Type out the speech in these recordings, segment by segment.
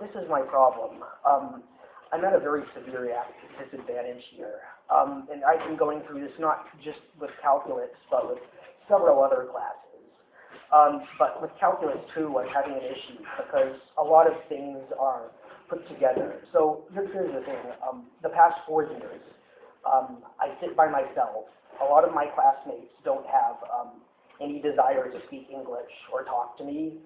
this is my problem. I'm at a very severe disadvantage here. And I've been going through this not just with calculus, but with several other classes. But with calculus too, I'm having an issue because a lot of things are put together. So here's the thing. The past 4 years, I sit by myself. A lot of my classmates don't have any desire to speak English or talk to me.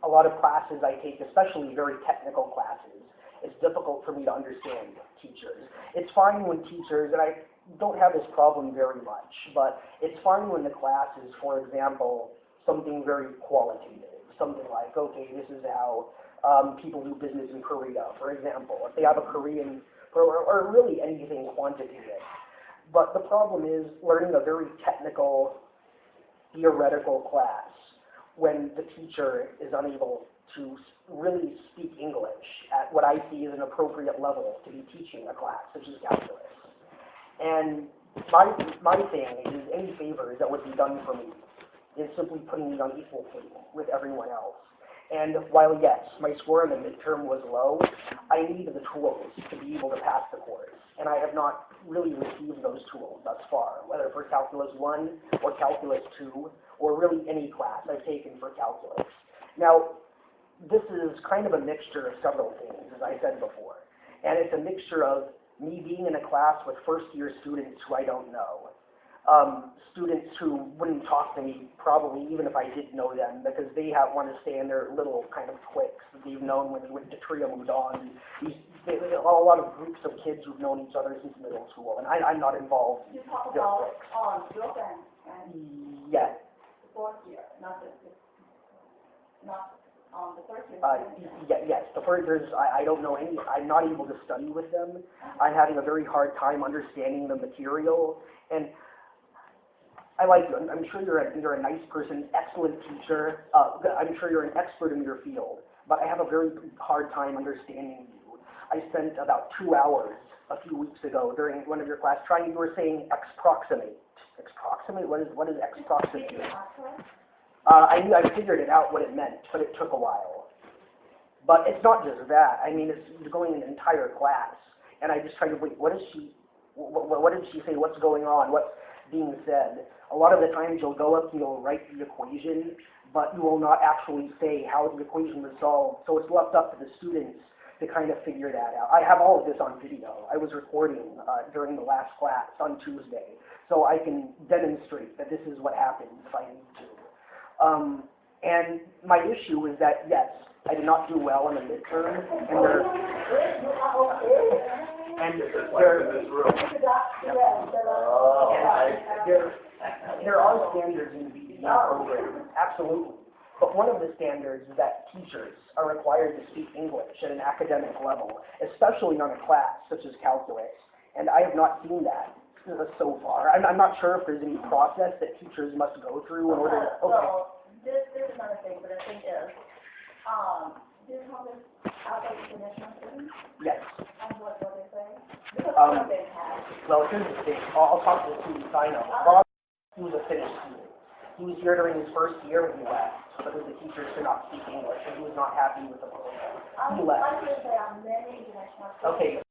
A lot of classes I take, especially very technical classes, it's difficult for me to understand teachers. It's fine when teachers, and I don't have this problem very much, but it's fine when the class is, for example, something very qualitative. Something like, okay, this is how people do business in Korea, for example. If they have a Korean, or really anything quantitative. But the problem is learning a very technical, theoretical class when the teacher is unable to really speak English at what I see as an appropriate level to be teaching a class, such as calculus. And my thing is any favors that would be done for me is simply putting me on equal footing with everyone else. And while yes, my score in the midterm was low, I needed the tools to be able to pass the course. And I have not really received those tools thus far, whether for Calculus 1 or Calculus 2, or really any class I've taken for calculus. Now, this is kind of a mixture of several things, as I said before. And it's a mixture of me being in a class with first-year students who I don't know. Students who wouldn't talk to me probably even if I did know them because they want to stay in their little kind of cliques that they've known when they went to Triamudon. A lot of groups of kids who've known each other since middle school, and I'm not involved. You talk about your friends, and yes. The 4th year, not the 3rd year. Yes, the first years I don't know any. I'm not able to study with them. I'm having a very hard time understanding the material, and I like you. I'm sure you're a nice person, excellent teacher. I'm sure you're an expert in your field, but I have a very hard time understanding you. I spent about 2 hours a few weeks ago during one of your class trying. You were saying exproximate. Exproximate? What is exproximate? I figured it out what it meant, but it took a while. But it's not just that. I mean, it's going an entire class, and I just tried to wait. What did she say? What's going on? What's being said? A lot of the times you'll go up and you'll write the equation, but you will not actually say how the equation was solved. So it's left up to the students to kind of figure that out. I have all of this on video. I was recording during the last class on Tuesday, so I can demonstrate that this is what happens if I need to. And my issue is that, yes, I did not do well in the midterm, there are standards in the BBA program, absolutely. But one of the standards is that teachers are required to speak English at an academic level, especially on a class such as calculus. And I have not seen that so far. I'm not sure if there's any process that teachers must go through in order to... Okay. So this is another thing, but the thing is, do you have this out of international students? Yes. And what they say? Because they have. Well, here's the thing. I'll talk to the students I know. Bob, he was a Finnish student. He was here during his first year when he left because the teachers could not speak English and he was not happy with the program. He left. I think there are many international students. Okay.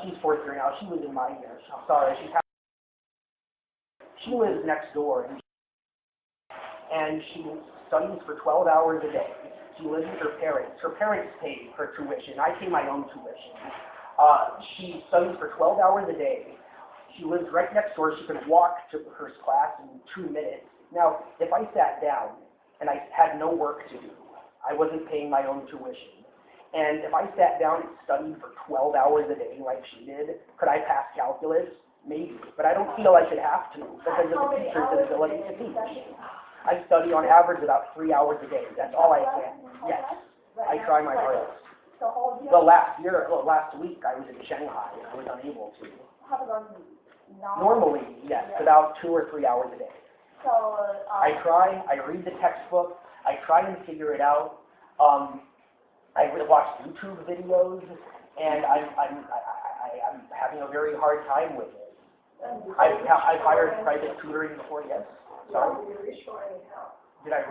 She's 4th year now. She was in my year. Sorry. She lives next door and she studies for 12 hours a day. She lives with her parents. Her parents pay her tuition. I pay my own tuition. She studies for 12 hours a day. She lives right next door. She can walk to her class in 2 minutes. Now, if I sat down and I had no work to do, I wasn't paying my own tuition. And if I sat down and studied for 12 hours a day like she did, could I pass calculus? Maybe. But I don't feel I should have to because of the teacher's ability to teach. I study on average about 3 hours a day. That's all I can. Yes. I try my hardest. Well, last week I was in Shanghai and I was unable to. Normally, yes, about 2 or 3 hours a day. So I try. I read the textbook. I try and figure it out. I watch YouTube videos, and I'm having a very hard time with it. I've hired private tutoring before. Yes. Sorry. Did I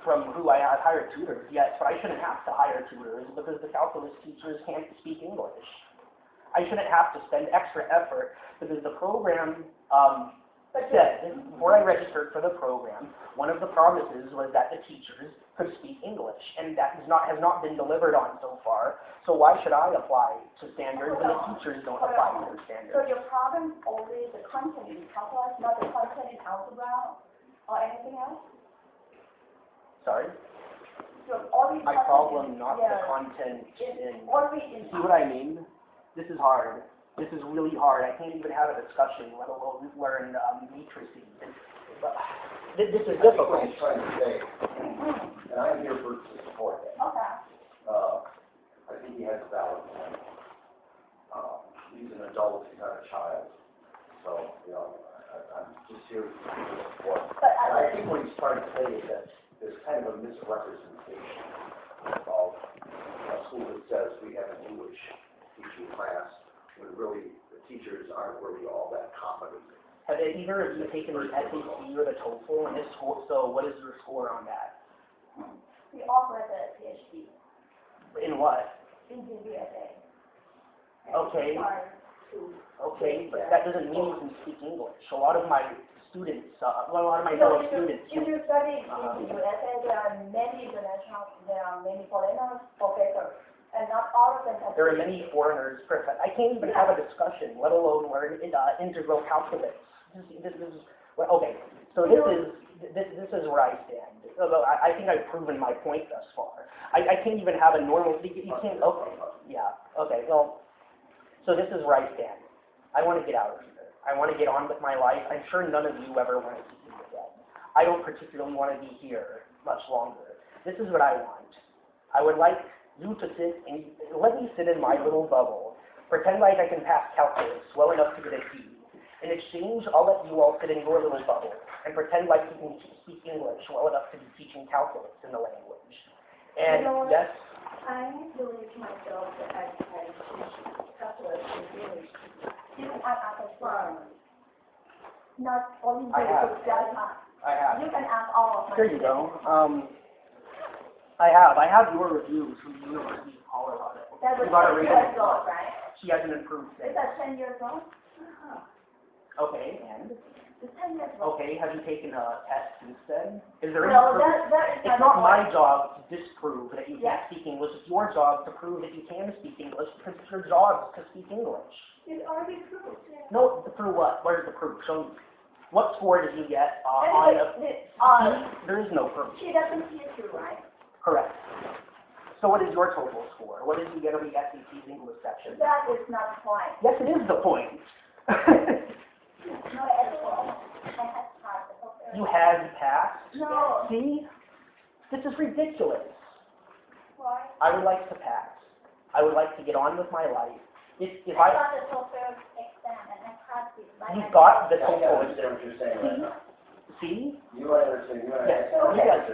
from who I have hired tutors, yes, but I shouldn't have to hire tutors because the calculus teachers can't speak English. I shouldn't have to spend extra effort because the program said, before I registered for the program, one of the promises was that the teachers could speak English, and that has not been delivered on so far. So why should I apply to standards when the teachers don't apply to their standards? So your problem only the content in calculus, not the content in algebra or anything else? Sorry? So only My problem, not the content in... See what I mean? This is hard. This is really hard. I can't even have a discussion, let alone learn matrices. This is difficult. What he's trying to say, and I'm here to support that. Okay. I think he has a valid point. He's an adult, he's not a child. So, I'm just here to support. And I think what he's trying to say is that there's kind of a misrepresentation of a school that says we have an English teaching class when really the teachers aren't really all that competent. Have either of you taken the SAT or the TOEFL in this school? So what is your score on that? We offer the PhD. In what? In GBSA. Okay. Okay, but that doesn't mean you can speak English. A lot of my students, a lot of my fellow students... If you study in the USA, there are many international, there are many foreigners, professors, and not all of them have... There are many foreigners, perfect. I can't even have a discussion, let alone learn integral calculus. This is okay. So this is where I stand. Although I think I've proven my point thus far. I can't even have a normal. You can't. Okay. Yeah. Okay. Well. So this is where I stand. I want to get out of here. I want to get on with my life. I'm sure none of you ever want to see me again. I don't particularly want to be here much longer. This is what I want. I would like you to sit and let me sit in my little bubble. Pretend like I can pass calculus well enough to get a D. In exchange, I'll let you all sit in your little bubble and pretend like you can speak English well enough to be teaching calculus in the language. And yes? I believe myself that I teach calculus in English. Even at a firm, not only I have. You can ask all of my Here you go. I have your reviews from the University of Colorado. That was 10 10 years old, right? She hasn't improved Is since. that 10 years old? Okay, and? It's 10 years old. Okay, have you taken a test since then? Is there any Well, proof? that is It's not my job to disprove that you can't speak English. It's your job to prove that you can speak English because it's your job to speak English. It's already proved. No, through what? Where's the proof? Show me. What score did you get on a... There is no proof. She doesn't teach you, right? Correct. So what is your total score? What did you get on the SAT's English section? That is not the point. Yes, it is the point. No, at all. I have passed. You had passed? No. See? This is ridiculous. Why? I would like to pass. I would like to get on with my life. If I I... got the TOEFL exam and I passed it. By You my got the I TOEFL understand what you're saying right now. See? You understand. Yes. I Yes.